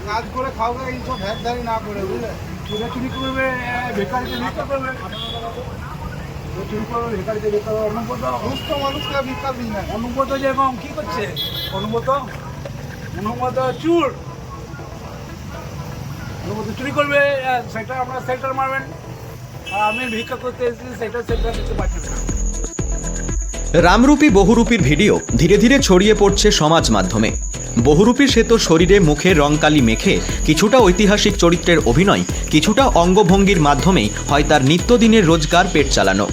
কাজ করে খাও এইসব ভ্যাকধারি না করে বুঝলে চুরি করবে বেকারিতে ভিক্ষা করবে চুরি করবে বেকারিতে ভিক্ষা করবে অনুব্রত সুস্থ মানুষকে ভিক্ষা দিই না অনুব্রত যেরকম কী করছে অনুব্রত চুর অনুব্রত চুরি করবে সেটা আমরা সেক্টর মারবেন আর আমি ভিক্ষা করতে এসেছি সেক্টর দিতে পারছি না। রামরূপী বহুরূপীর ভিডিও ধীরে ধীরে ছড়িয়ে পড়ছে সমাজ মাধ্যমে। বহুরূপী সে তো শরীরে মুখে রংকালি মেখে কিছুটা ঐতিহাসিক চরিত্রের অভিনয়, কিছুটা অঙ্গভঙ্গির মাধ্যমেই হয় তার নিত্যদিনের রোজগার পেট চালানো।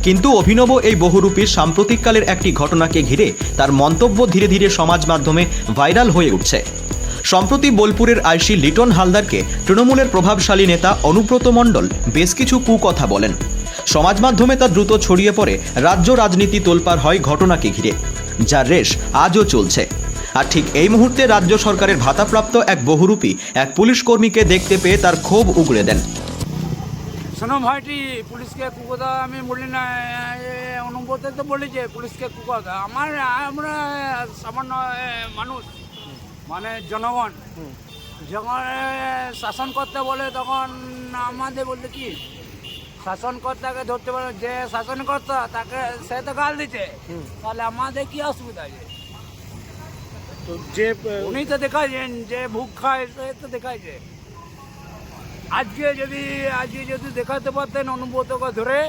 কিন্তু অভিনব এই বহুরূপীর সাম্প্রতিককালের একটি ঘটনাকে ঘিরে তার মন্তব্য ধীরে ধীরে সমাজ মাধ্যমে ভাইরাল হয়ে উঠছে। সম্প্রতি বোলপুরের আইসি লিটন হালদারকে তৃণমূলের প্রভাবশালী নেতা অনুব্রত মণ্ডল বেশ কিছু কুকথা বলেন। সমাজ মাধ্যমে তা দ্রুত ছড়িয়ে পড়ে রাজ্য রাজনীতি তোলপাড় হয় ঘটনাকে ঘিরে, যার রেশ আজও চলছে। আর ঠিক এই মুহূর্তে রাজ্য সরকারের ভাতাপ্রাপ্ত এক বহুরূপী এক পুলিশ কর্মীকে দেখতে পেয়ে তার ক্ষোভ উগড়ে দেন। শোনো ভাইটি, পুলিশকে কুকথা আমি বলি না, অনুব্রত তো বলেছে পুলিশকে কুকথা। আমরা সামান্য মানুষ, মানে জনগণ যখন শাসন করতে বলে তখন আমাদের বলতে কি শাসনকর্তাকে ধরতে পারে, যে শাসনকর্তা তাকে সে তো গাল দিচ্ছে, তাহলে আমাদের কি অসুবিধা আছে? তো যে উনি তো দেখাইছেন যে ভুক খায় সে তো দেখাইছে। আজকে যদি দেখাতে পারতেন অনুব্রতকে ধরে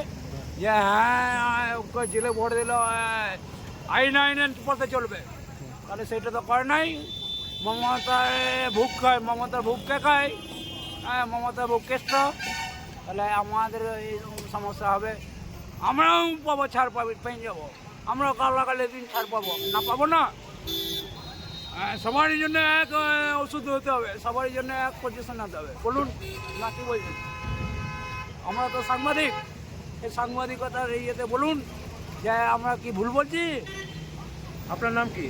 যে হ্যাঁ ওকে জেলে ভরে দিল, আইনের পথে চলবে, তাহলে সেটা তো করে নাই। মমতায় ভুক খায়, মমতার ভুককে খায়, হ্যাঁ মমতার ভুক কেষ্ট, তাহলে আমাদের এইরকম সমস্যা হবে। আমরাও পাবো, ছাড় পেয়ে যাবো, আমরাও কালে দিন ছাড় পাবো না, পাবো না। সবারই জন্য এক ওষুধ হতে হবে, সবারই জন্য এক পজিশন হতে হবে, বলুন না কি বলছেন? আমরা তো সাংবাদিক, এই সাংবাদিকতার ইয়েতে বলুন যে আমরা কি ভুল বলছি? আপনার নাম কি?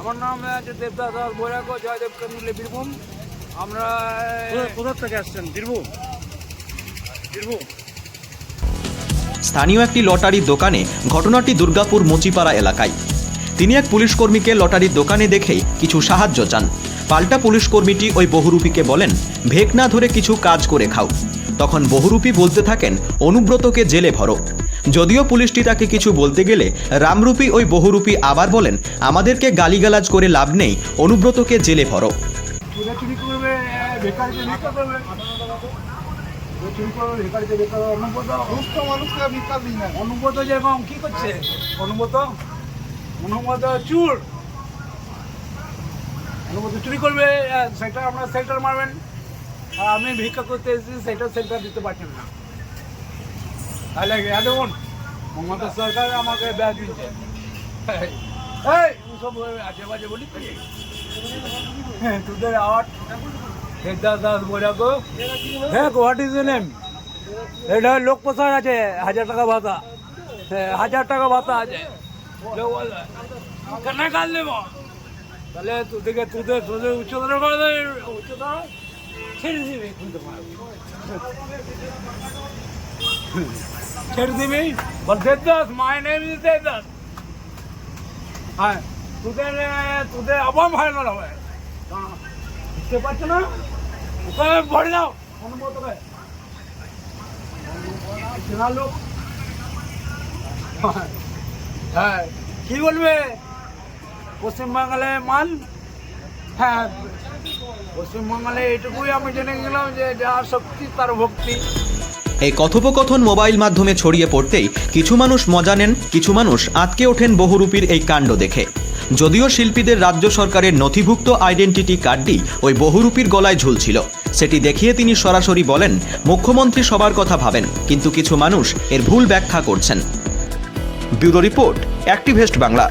আমার নাম দেবদাস দাস বৈরাগ্য, জয়দেব কেন্দ্রে বীরভূম। আমরা কোথা থেকে আসছেন? বীরভূম। স্থানীয় একটি লটারির দোকানে ঘটনাটি দুর্গাপুর মুচিপাড়া এলাকায়। তিনি এক পুলিশ কর্মীকে লটারির দোকানে দেখেই কিছু সাহায্য চান। পাল্টা পুলিশ কর্মীটি ওই বহুরূপীকে বলেন, ভেক না ধরে কিছু কাজ করে খাও। তখন বহুরূপী বলতে থাকেন, অনুব্রতকে জেলে ভরো। যদিও পুলিশটি তাকে কিছু বলতে গেলে রামরূপী ওই বহুরূপী আবার বলেন, আমাদেরকে গালিগালাজ করে লাভ নেই, অনুব্রতকে জেলে ভরো। চুরি করবে বেকারিতে ভিক্ষা করবে, চুরি করবে বেকারিতে ভিক্ষা করবে। অনুব্রত সুস্থ মানুষকে ভিক্ষা দিই না। অনুব্রত যেরকম কী করছে অনুব্রত চুর, অনুব্রত চুরি করবে সেটা আমরা সেক্টর মারবেন আর আমি ভিক্ষা করতে এসেছি সেক্টর দিতে পারছেন না। তাহলে দেখুন মমতা সরকার আমাকে ব্যাগ দিচ্ছে, এই সব আজে বাজে বলি তোদের আওয়াজ। দেবদাস দাস বৈরাগ্য, দেখ হোয়াট ইজ নেম, এটা লোক প্রসার আছে, 1000 টাকা ভাতা, 1000 টাকা ভাতা আছে, কেন কাল দেব? তাহলে তোদের উচ্চতর উচ্চতর ছেড়ে দিবি, ছেড়ে দিবি বল Devdas, my name is Devdas. হ্যাঁ তোদের আবার ভাইরাল হবে, বুঝতে পারছো না? ওকে ভরে দাও অনুব্রতকে, চেনা লোক। হ্যাঁ কি বলবে? পশ্চিমবাংলায় মাল, হ্যাঁ পশ্চিমবাংলায় এটুকুই আমি জেনে গেলাম যে যার শক্তি তার ভক্তি। এই কথোপকথন মোবাইল মাধ্যমে ছড়িয়ে পড়তেই কিছু মানুষ মজা নেন, কিছু মানুষ আঁতকে ওঠেন বহুরূপীর এই কাণ্ড দেখে। যদিও শিল্পীদের রাজ্য সরকারের নথিভুক্ত আইডেন্টিটি কার্ডটি ওই বহুরূপীর গলায় ঝুলছিল, সেটি দেখিয়ে তিনি সরাসরি বলেন, মুখ্যমন্ত্রী সবার কথা ভাবেন, কিন্তু কিছু মানুষ এর ভুল ব্যাখ্যা করছেন। Bureau report, activist Bangla.